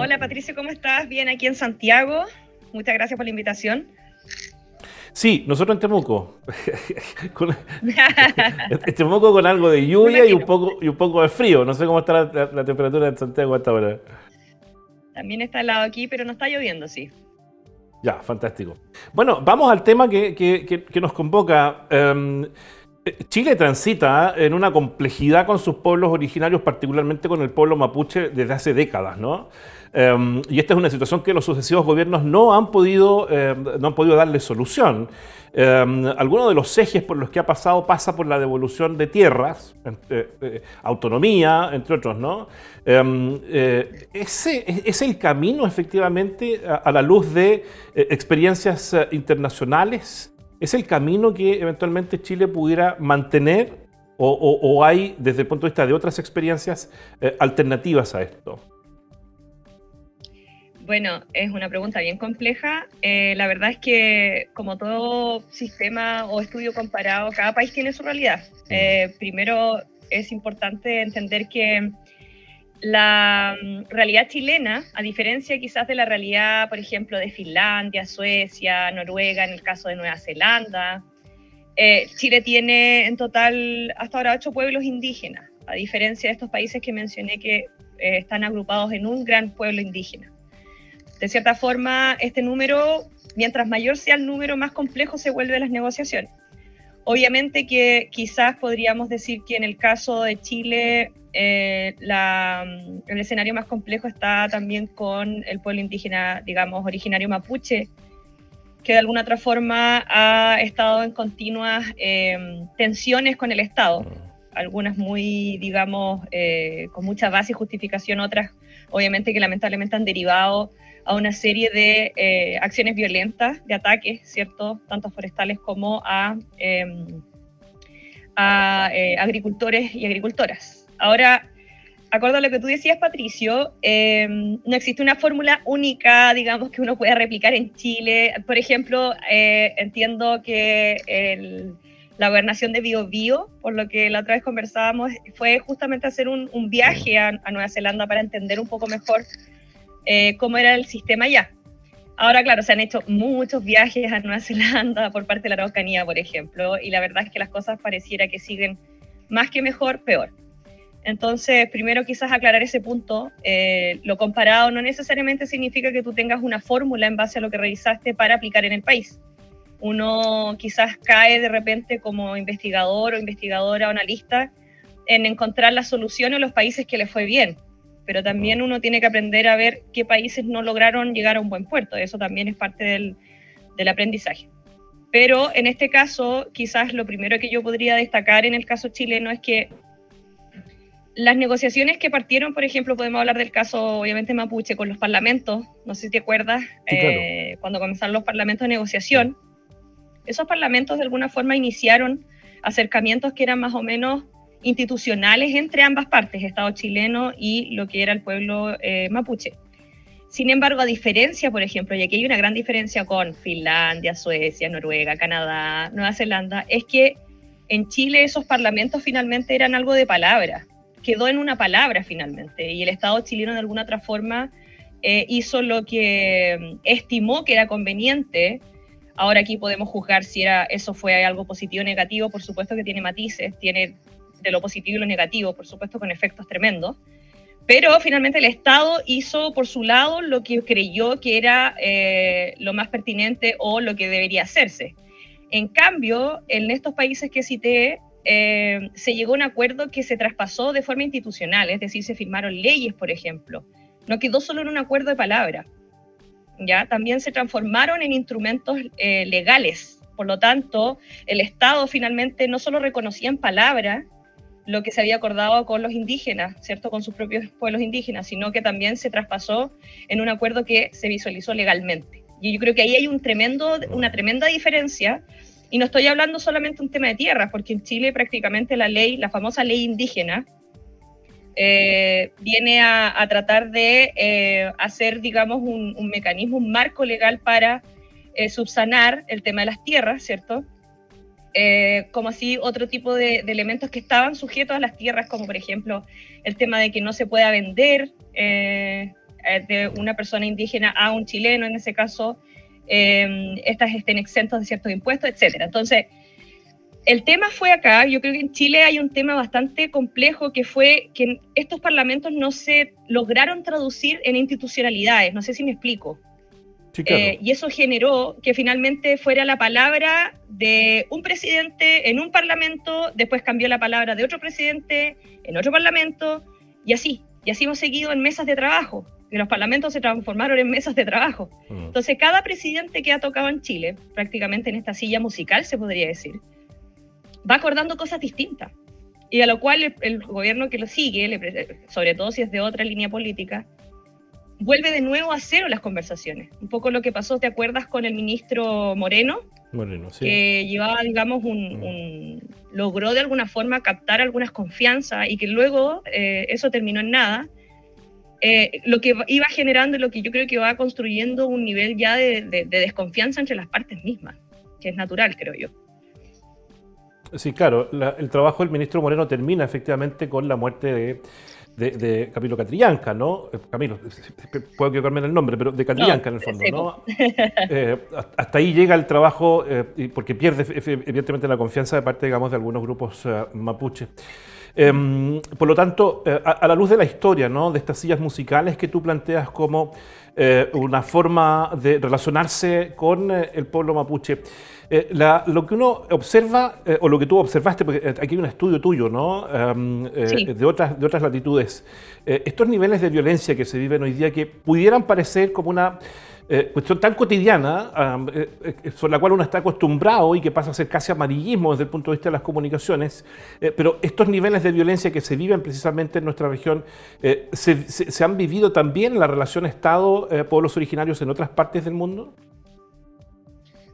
Hola Patricio, ¿cómo estás? Bien, aquí en Santiago. Muchas gracias por la invitación. Sí, nosotros en Temuco. Con- en Temuco con algo de Me lluvia imagino. y un poco de frío. No sé cómo está la temperatura en Santiago a esta hora. También está helado aquí, pero no está lloviendo, sí. Ya, fantástico. Bueno, vamos al tema que nos convoca. Chile transita en una complejidad con sus pueblos originarios, particularmente con el pueblo mapuche, desde hace décadas, ¿no? Y esta es una situación que los sucesivos gobiernos no han podido darle solución. Algunos de los ejes por los que ha pasado pasa por la devolución de tierras, autonomía, entre otros, ¿no? Ese es el camino, efectivamente, a la luz de experiencias internacionales. ¿Es el camino que eventualmente Chile pudiera mantener o hay, desde el punto de vista de otras experiencias, alternativas a esto? Bueno, es una pregunta bien compleja. La verdad es que, como todo sistema o estudio comparado, cada país tiene su realidad. Primero, es importante entender que la realidad chilena, a diferencia quizás de la realidad, por ejemplo, de Finlandia, Suecia, Noruega, en el caso de Nueva Zelanda, Chile tiene en total hasta ahora 8 pueblos indígenas, a diferencia de estos países que mencioné que están agrupados en un gran pueblo indígena. De cierta forma, este número, mientras mayor sea el número, más complejo se vuelven las negociaciones. Obviamente que quizás podríamos decir que en el caso de Chile el escenario más complejo está también con el pueblo indígena, digamos, originario mapuche, que de alguna otra forma ha estado en continuas tensiones con el Estado, algunas muy, digamos, con mucha base y justificación, otras obviamente que lamentablemente han derivado a una serie de acciones violentas, de ataques, ¿cierto? Tanto forestales como a agricultores y agricultoras. Ahora, acorde a lo que tú decías, Patricio, no existe una fórmula única, digamos, que uno pueda replicar en Chile. Por ejemplo, entiendo que la gobernación de Biobío, por lo que la otra vez conversábamos, fue justamente hacer un viaje a Nueva Zelanda para entender un poco mejor cómo era el sistema allá. Ahora, claro, se han hecho muchos viajes a Nueva Zelanda por parte de la Araucanía, por ejemplo, y la verdad es que las cosas pareciera que siguen más que mejor, peor. Entonces, primero quizás aclarar ese punto. Lo comparado no necesariamente significa que tú tengas una fórmula en base a lo que revisaste para aplicar en el país. Uno quizás cae de repente como investigador o investigadora o analista en encontrar la solución en los países que le fue bien, pero también uno tiene que aprender a ver qué países no lograron llegar a un buen puerto. Eso también es parte del aprendizaje. Pero en este caso, quizás lo primero que yo podría destacar en el caso chileno es que las negociaciones que partieron, por ejemplo, podemos hablar del caso, obviamente, mapuche, con los parlamentos, no sé si te acuerdas, Sí, claro. cuando comenzaron los parlamentos de negociación, esos parlamentos de alguna forma iniciaron acercamientos que eran más o menos institucionales entre ambas partes, Estado chileno y lo que era el pueblo mapuche. Sin embargo, a diferencia, por ejemplo, y aquí hay una gran diferencia con Finlandia, Suecia, Noruega, Canadá, Nueva Zelanda, es que en Chile esos parlamentos finalmente eran algo de palabra, quedó en una palabra finalmente, y el Estado chileno de alguna otra forma hizo lo que estimó que era conveniente. Ahora aquí podemos juzgar si eso fue algo positivo o negativo, por supuesto que tiene matices, tiene de lo positivo y lo negativo, por supuesto con efectos tremendos, pero finalmente el Estado hizo por su lado lo que creyó que era lo más pertinente o lo que debería hacerse. En cambio, en estos países que cité, se llegó a un acuerdo que se traspasó de forma institucional, es decir, se firmaron leyes, por ejemplo. No quedó solo en un acuerdo de palabra, ¿ya? También se transformaron en instrumentos legales. Por lo tanto, el Estado finalmente no solo reconocía en palabra lo que se había acordado con los indígenas, ¿cierto? Con sus propios pueblos indígenas, sino que también se traspasó en un acuerdo que se visualizó legalmente. Y yo creo que ahí hay una tremenda diferencia, y no estoy hablando solamente de un tema de tierras, porque en Chile prácticamente la famosa ley indígena, viene a tratar de hacer, digamos, un mecanismo, un marco legal para subsanar el tema de las tierras, ¿cierto? Como así otro tipo de elementos que estaban sujetos a las tierras, como por ejemplo el tema de que no se pueda vender de una persona indígena a un chileno, en ese caso, estas estén exentos de ciertos impuestos, etcétera. Entonces, el tema fue acá, yo creo que en Chile hay un tema bastante complejo que fue que estos parlamentos no se lograron traducir en institucionalidades, no sé si me explico. Sí, claro. Y eso generó que finalmente fuera la palabra de un presidente en un parlamento, después cambió la palabra de otro presidente en otro parlamento, y así hemos seguido en mesas de trabajo, que los parlamentos se transformaron en mesas de trabajo. Entonces, cada presidente que ha tocado en Chile, prácticamente en esta silla musical, se podría decir, va acordando cosas distintas, y a lo cual el gobierno que lo sigue, sobre todo si es de otra línea política, vuelve de nuevo a cero las conversaciones. Un poco lo que pasó, ¿te acuerdas con el ministro Moreno? Moreno, sí. Que llevaba, digamos, logró de alguna forma captar algunas confianzas y que luego eso terminó en nada. Lo que iba generando y lo que yo creo que va construyendo un nivel ya de desconfianza entre las partes mismas, que es natural, creo yo. Sí, claro, el trabajo del ministro Moreno termina efectivamente con la muerte de Camilo Catrillanca, ¿no? Camilo, puedo equivocarme en el nombre, pero de Catrillanca, no, en el fondo, sí, ¿no? Hasta ahí llega el trabajo, porque pierde evidentemente la confianza de parte, digamos, de algunos grupos mapuches. Por lo tanto, a la luz de la historia, ¿no?, de estas sillas musicales que tú planteas como una forma de relacionarse con el pueblo mapuche, lo que uno observa, o lo que tú observaste, porque aquí hay un estudio tuyo, ¿no?, sí, de otras latitudes, estos niveles de violencia que se viven hoy día, que pudieran parecer como una cuestión tan cotidiana, sobre la cual uno está acostumbrado y que pasa a ser casi amarillismo desde el punto de vista de las comunicaciones, pero estos niveles de violencia que se viven precisamente en nuestra región, ¿se han vivido también en la relación Estado-pueblos originarios en otras partes del mundo?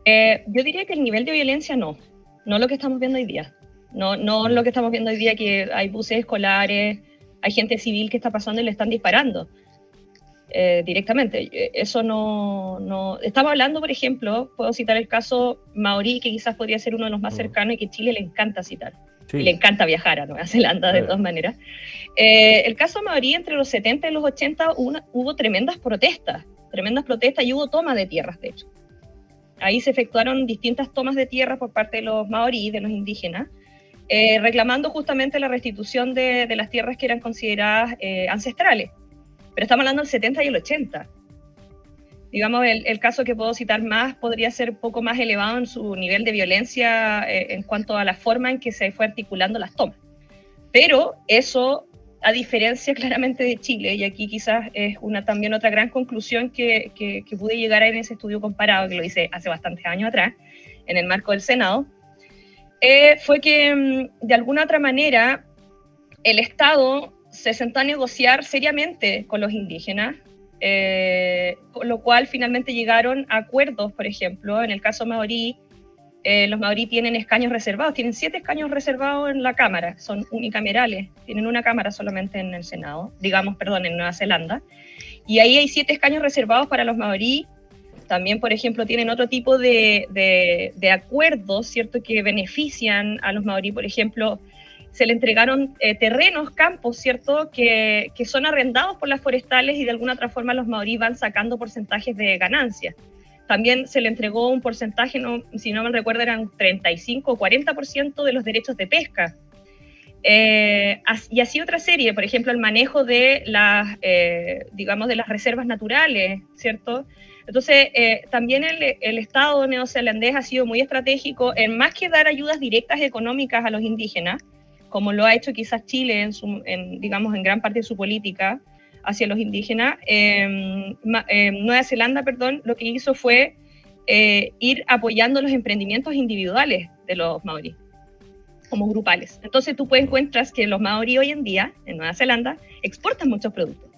Yo diría que el nivel de violencia no lo que estamos viendo hoy día. No lo que estamos viendo hoy día, que hay buses escolares, hay gente civil que está pasando y le están disparando directamente. Eso no. Estamos hablando, por ejemplo, puedo citar el caso maorí, que quizás podría ser uno de los más cercanos y que Chile le encanta citar. Sí. Y le encanta viajar a Nueva Zelanda, de todas maneras. El caso maorí, entre los 70 y los 80, hubo tremendas protestas y hubo tomas de tierras, de hecho. Ahí se efectuaron distintas tomas de tierra por parte de los maorí, de los indígenas, reclamando justamente la restitución de las tierras que eran consideradas ancestrales. Pero estamos hablando del 70 y el 80. Digamos, el caso que puedo citar más podría ser un poco más elevado en su nivel de violencia en cuanto a la forma en que se fue articulando las tomas. Pero eso, a diferencia claramente de Chile, y aquí quizás es también otra gran conclusión que pude llegar en ese estudio comparado, que lo hice hace bastantes años atrás, en el marco del Senado, fue que de alguna otra manera el Estado se sentó a negociar seriamente con los indígenas, con lo cual finalmente llegaron a acuerdos. Por ejemplo, en el caso maorí, los maorí tienen escaños reservados, tienen 7 escaños reservados en la Cámara, son unicamerales, tienen una Cámara solamente en el Senado, en Nueva Zelanda, y ahí hay 7 escaños reservados para los maorí. También, por ejemplo, tienen otro tipo de acuerdos, ¿cierto?, que benefician a los maorí. Por ejemplo, se le entregaron terrenos, campos, ¿cierto?, que son arrendados por las forestales y de alguna otra forma los maorí van sacando porcentajes de ganancias. También se le entregó un porcentaje, si no me recuerdo, eran 35 o 40% de los derechos de pesca. Y así otra serie, por ejemplo, el manejo de de las reservas naturales, ¿cierto? Entonces, también el Estado neozelandés ha sido muy estratégico en, más que dar ayudas directas económicas a los indígenas, como lo ha hecho quizás Chile en gran parte de su política hacia los indígenas, Nueva Zelanda, lo que hizo fue ir apoyando los emprendimientos individuales de los maorí, como grupales. Entonces tú encuentras que los maorí hoy en día, en Nueva Zelanda, exportan muchos productos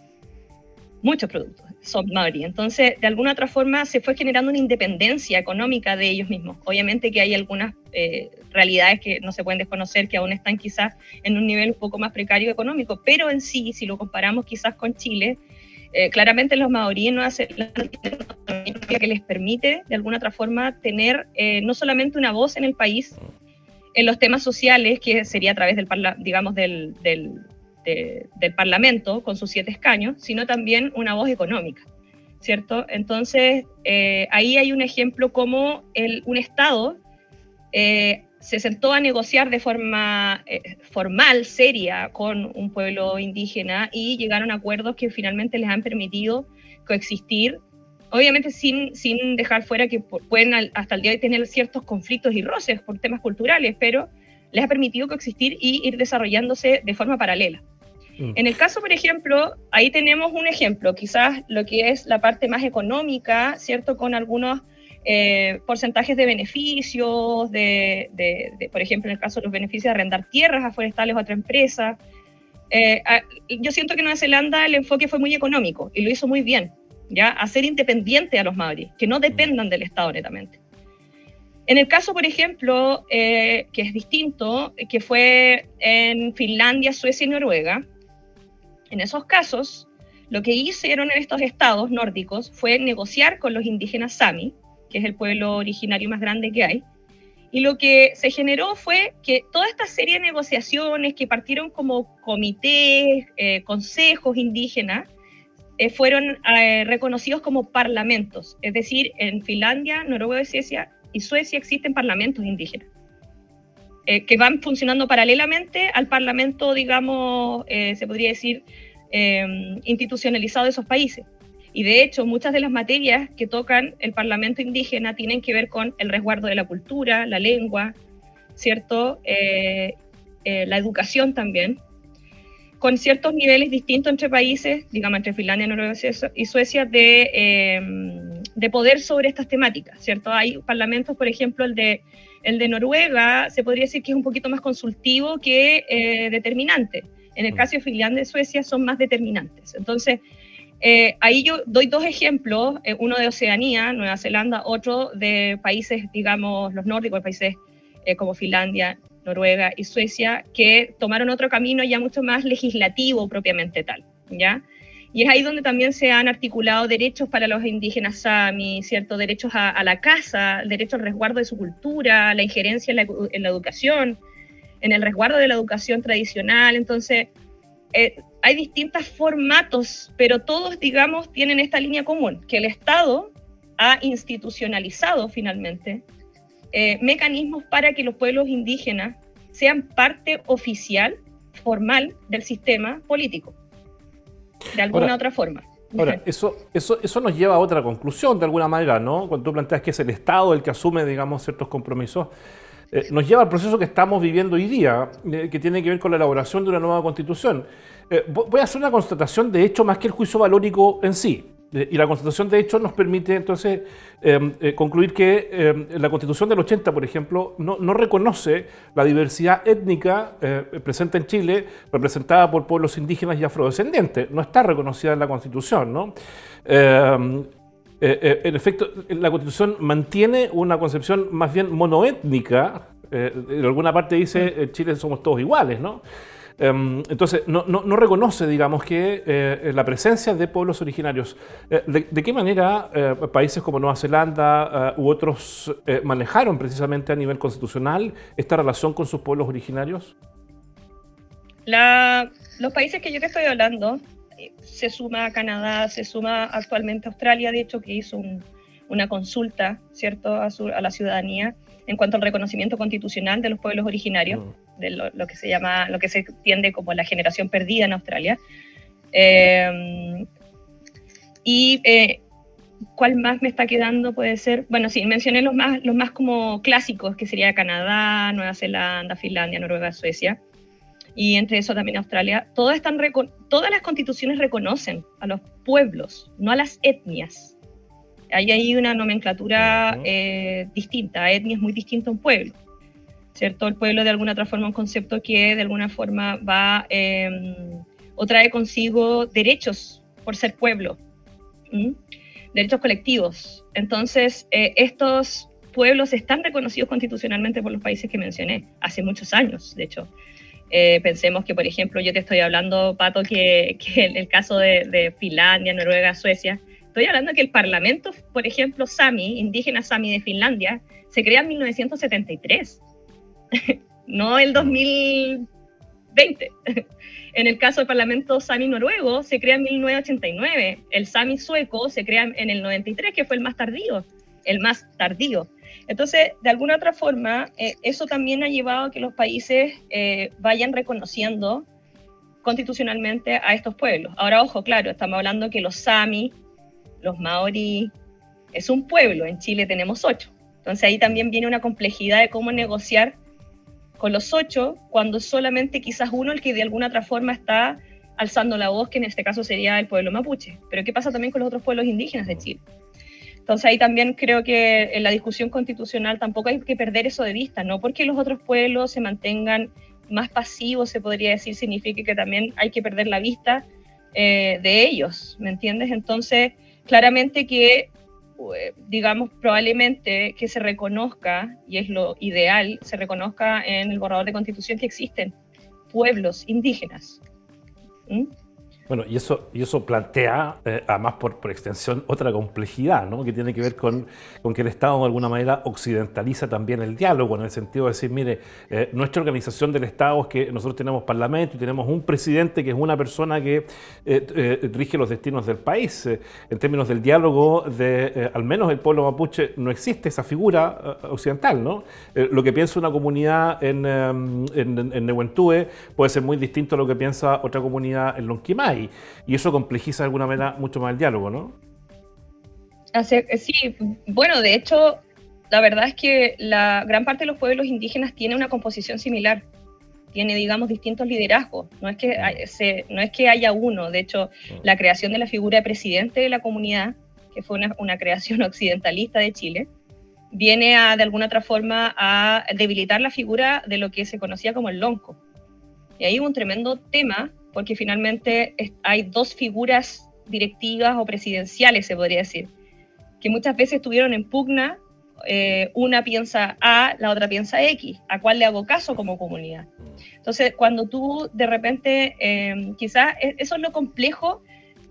son maorí. Entonces, de alguna otra forma, se fue generando una independencia económica de ellos mismos. Obviamente que hay algunas realidades que no se pueden desconocer, que aún están quizás en un nivel un poco más precario económico, pero en sí, si lo comparamos quizás con Chile, claramente los maorí en Nueva Zelanda tienen una economía que les permite, de alguna otra forma, tener no solamente una voz en el país, en los temas sociales, que sería a través del del Parlamento con sus 7 escaños, sino también una voz económica, ¿cierto? Entonces, ahí hay un ejemplo como un Estado se sentó a negociar de forma formal, seria, con un pueblo indígena y llegaron a acuerdos que finalmente les han permitido coexistir, obviamente sin dejar fuera que pueden hasta el día de hoy tener ciertos conflictos y roces por temas culturales, pero les ha permitido coexistir y ir desarrollándose de forma paralela. En el caso, por ejemplo, ahí tenemos un ejemplo, quizás lo que es la parte más económica, ¿cierto? Con algunos porcentajes de beneficios, por ejemplo, en el caso de los beneficios de arrendar tierras a forestales o a otra empresa. Yo siento que en Nueva Zelanda el enfoque fue muy económico y lo hizo muy bien, ¿ya? Hacer independiente a los maoríes, que no dependan del Estado netamente. En el caso, por ejemplo, que es distinto, que fue en Finlandia, Suecia y Noruega, en esos casos, lo que hicieron en estos estados nórdicos fue negociar con los indígenas Sami, que es el pueblo originario más grande que hay, y lo que se generó fue que toda esta serie de negociaciones que partieron como comités, consejos indígenas, fueron reconocidos como parlamentos. Es decir, en Finlandia, Noruega y Suecia existen parlamentos indígenas, que van funcionando paralelamente al parlamento, digamos, se podría decir, institucionalizado de esos países. Y de hecho, muchas de las materias que tocan el Parlamento indígena tienen que ver con el resguardo de la cultura, la lengua, ¿cierto? La educación también, con ciertos niveles distintos entre países, digamos, entre Finlandia, Noruega y Suecia, de poder sobre estas temáticas, ¿cierto? Hay parlamentos, por ejemplo, el de Noruega, se podría decir que es un poquito más consultivo que determinante. En el caso de Finlandia y Suecia son más determinantes. Entonces, ahí yo doy 2 ejemplos, uno de Oceanía, Nueva Zelanda, otro de países, digamos, los nórdicos, países como Finlandia, Noruega y Suecia, que tomaron otro camino ya mucho más legislativo propiamente tal, ¿ya? Y es ahí donde también se han articulado derechos para los indígenas Sami, ¿cierto? Derechos a la casa, derecho al resguardo de su cultura, la injerencia en la educación, en el resguardo de la educación tradicional. Entonces, hay distintos formatos, pero todos, digamos, tienen esta línea común, que el Estado ha institucionalizado finalmente mecanismos para que los pueblos indígenas sean parte oficial, formal, del sistema político, de alguna otra forma. Ahora, eso nos lleva a otra conclusión, de alguna manera, ¿no? Cuando tú planteas que es el Estado el que asume, digamos, ciertos compromisos, nos lleva al proceso que estamos viviendo hoy día, que tiene que ver con la elaboración de una nueva Constitución. Voy a hacer una constatación de hecho más que el juicio valórico en sí. Y la constatación de hecho nos permite entonces concluir que la Constitución del 80, por ejemplo, no reconoce la diversidad étnica presente en Chile, representada por pueblos indígenas y afrodescendientes. No está reconocida en la Constitución, ¿no? En efecto, la Constitución mantiene una concepción más bien monoétnica. En alguna parte dice en Chile somos todos iguales, ¿no? Entonces, no reconoce, digamos, que la presencia de pueblos originarios. ¿De qué manera países como Nueva Zelanda u otros manejaron precisamente a nivel constitucional esta relación con sus pueblos originarios? Los países que yo te estoy hablando, se suma a Canadá, se suma actualmente a Australia, de hecho, que hizo una consulta, ¿cierto?, a la ciudadanía en cuanto al reconocimiento constitucional de los pueblos originarios, de lo que se entiende como la generación perdida en Australia. ¿Cuál más me está quedando? Puede ser, bueno, sí, mencioné los más como clásicos, que sería Canadá, Nueva Zelanda, Finlandia, Noruega, Suecia, y entre eso también Australia. Todas las constituciones reconocen a los pueblos, no a las etnias. Hay una nomenclatura distinta. Etnia es muy distinto a un pueblo, ¿cierto? El pueblo de alguna otra forma es un concepto que de alguna forma va o trae consigo derechos por ser pueblo, derechos colectivos. Entonces, estos pueblos están reconocidos constitucionalmente por los países que mencioné, hace muchos años, de hecho. Pensemos que, por ejemplo, yo te estoy hablando, Pato, que en el caso de Finlandia, Noruega, Suecia, estoy hablando que el Parlamento, por ejemplo, Sami, indígena Sami de Finlandia, se crea en 1973, no el 2000, 20. En el caso del Parlamento Sami noruego, se crea en 1989. El Sami sueco se crea en el 93, que fue el más tardío. Entonces, de alguna otra forma, eso también ha llevado a que los países vayan reconociendo constitucionalmente a estos pueblos. Ahora, ojo, claro, estamos hablando que los Sami, los Maorí, es un pueblo. En Chile tenemos 8. Entonces, ahí también viene una complejidad de cómo negociar con los 8, cuando solamente quizás uno el que de alguna otra forma está alzando la voz, que en este caso sería el pueblo mapuche. Pero ¿qué pasa también con los otros pueblos indígenas de Chile? Entonces ahí también creo que en la discusión constitucional tampoco hay que perder eso de vista, no porque los otros pueblos se mantengan más pasivos, se podría decir, significa que también hay que perder la vista de ellos, ¿me entiendes? Entonces, claramente que digamos, probablemente que se reconozca, y es lo ideal, se reconozca en el borrador de constitución que existen pueblos indígenas. Bueno, y eso plantea, además por extensión, otra complejidad, ¿no? Que tiene que ver con que el Estado de alguna manera occidentaliza también el diálogo, en el sentido de decir, mire, nuestra organización del Estado es que nosotros tenemos parlamento y tenemos un presidente que es una persona que rige los destinos del país. En términos del diálogo, al menos el pueblo mapuche, no existe esa figura occidental, ¿no? Lo que piensa una comunidad en Nehuentúe puede ser muy distinto a lo que piensa otra comunidad en Lonquimay. Y eso complejiza de alguna manera mucho más el diálogo, ¿no? Sí, bueno, de hecho, la verdad es que la gran parte de los pueblos indígenas tiene una composición similar, tiene, digamos, distintos liderazgos, no es que haya uno. De hecho, la creación de la figura de presidente de la comunidad, que fue una creación occidentalista de Chile, viene de alguna otra forma a debilitar la figura de lo que se conocía como el lonco. Y ahí hubo un tremendo tema, porque finalmente hay 2 figuras directivas o presidenciales, se podría decir, que muchas veces estuvieron en pugna. Una piensa A, la otra piensa X, ¿a cuál le hago caso como comunidad? Entonces, cuando tú de repente, quizás eso es lo complejo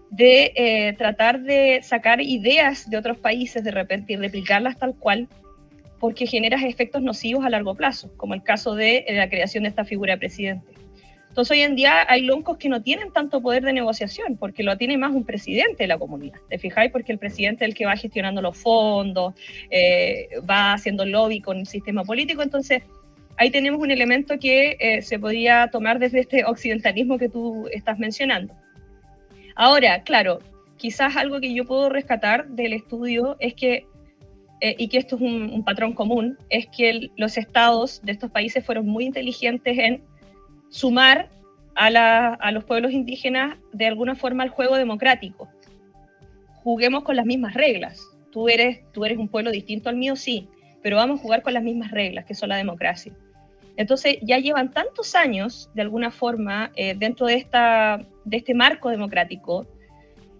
de tratar de sacar ideas de otros países de repente y replicarlas tal cual, porque generas efectos nocivos a largo plazo, como el caso de la creación de esta figura de presidente. Entonces hoy en día hay loncos que no tienen tanto poder de negociación, porque lo tiene más un presidente de la comunidad, ¿te fijáis? Porque el presidente es el que va gestionando los fondos, va haciendo lobby con el sistema político. Entonces ahí tenemos un elemento que se podría tomar desde este occidentalismo que tú estás mencionando. Ahora, claro, quizás algo que yo puedo rescatar del estudio es que, y que esto es un patrón común, es que los estados de estos países fueron muy inteligentes en sumar a los pueblos indígenas de alguna forma al juego democrático. Juguemos con las mismas reglas. Tú eres un pueblo distinto al mío, sí, pero vamos a jugar con las mismas reglas, que son la democracia. Entonces ya llevan tantos años, de alguna forma, dentro de este marco democrático,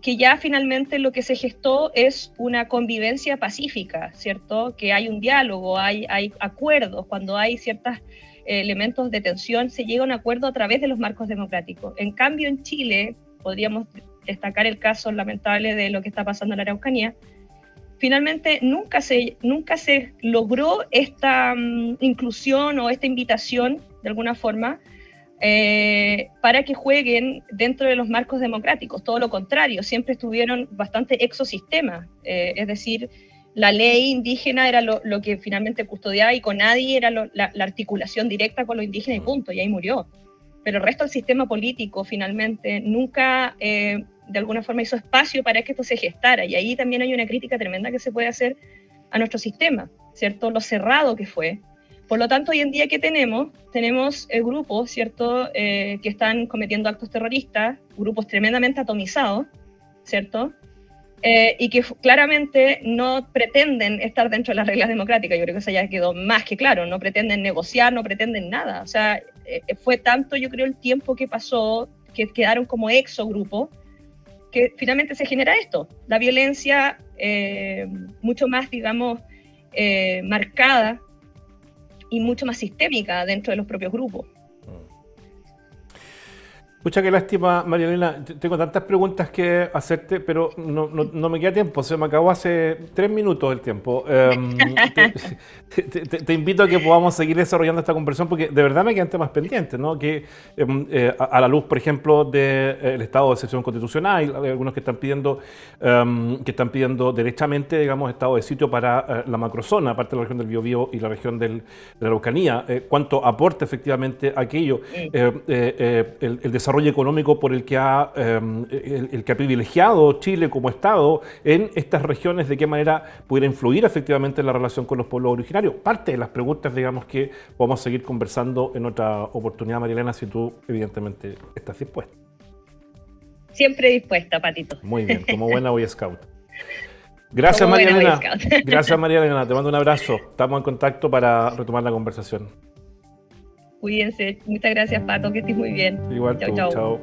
que ya finalmente lo que se gestó es una convivencia pacífica, ¿cierto? Que hay un diálogo, hay acuerdos, cuando hay ciertos elementos de tensión, se llega a un acuerdo a través de los marcos democráticos. En cambio, en Chile, podríamos destacar el caso lamentable de lo que está pasando en la Araucanía. Finalmente, nunca se logró esta inclusión o esta invitación, de alguna forma, para que jueguen dentro de los marcos democráticos. Todo lo contrario, siempre estuvieron bastante exosistemas, es decir, la ley indígena era lo que finalmente custodiaba, y CONADI era la articulación directa con los indígenas y punto, y ahí murió. Pero el resto del sistema político finalmente nunca de alguna forma hizo espacio para que esto se gestara, y ahí también hay una crítica tremenda que se puede hacer a nuestro sistema, ¿cierto? Lo cerrado que fue. Por lo tanto, hoy en día, ¿qué tenemos? Tenemos grupos, ¿cierto?, que están cometiendo actos terroristas, grupos tremendamente atomizados, ¿cierto?, y que claramente no pretenden estar dentro de las reglas democráticas. Yo creo que eso ya quedó más que claro. No pretenden negociar, no pretenden nada. O sea, fue tanto, yo creo, el tiempo que pasó, que quedaron como exogrupo, que finalmente se genera esto, la violencia mucho más, digamos, marcada y mucho más sistémica dentro de los propios grupos. Pucha, qué lástima, María Elena. Tengo tantas preguntas que hacerte, pero no me queda tiempo. Se me acabó hace 3 minutos el tiempo. Te invito a que podamos seguir desarrollando esta conversación porque de verdad me quedan temas pendientes, ¿no? Que a la luz, por ejemplo, del estado de excepción constitucional, hay algunos que están pidiendo derechamente, digamos, estado de sitio para la macrozona, aparte de la región del Biobío y la región de la Araucanía. ¿Cuánto aporta efectivamente aquello? El desarrollo económico por el que ha privilegiado Chile como Estado en estas regiones, de qué manera pudiera influir efectivamente en la relación con los pueblos originarios. Parte de las preguntas, digamos, que vamos a seguir conversando en otra oportunidad, María Elena, si tú evidentemente estás dispuesta. Siempre dispuesta, Patito. Muy bien, como buena Boy Scout. Gracias, María Elena. Gracias, María Elena. Te mando un abrazo. Estamos en contacto para retomar la conversación. Cuídense. Muchas gracias, Pato, que estés muy bien. Igual tú, chao.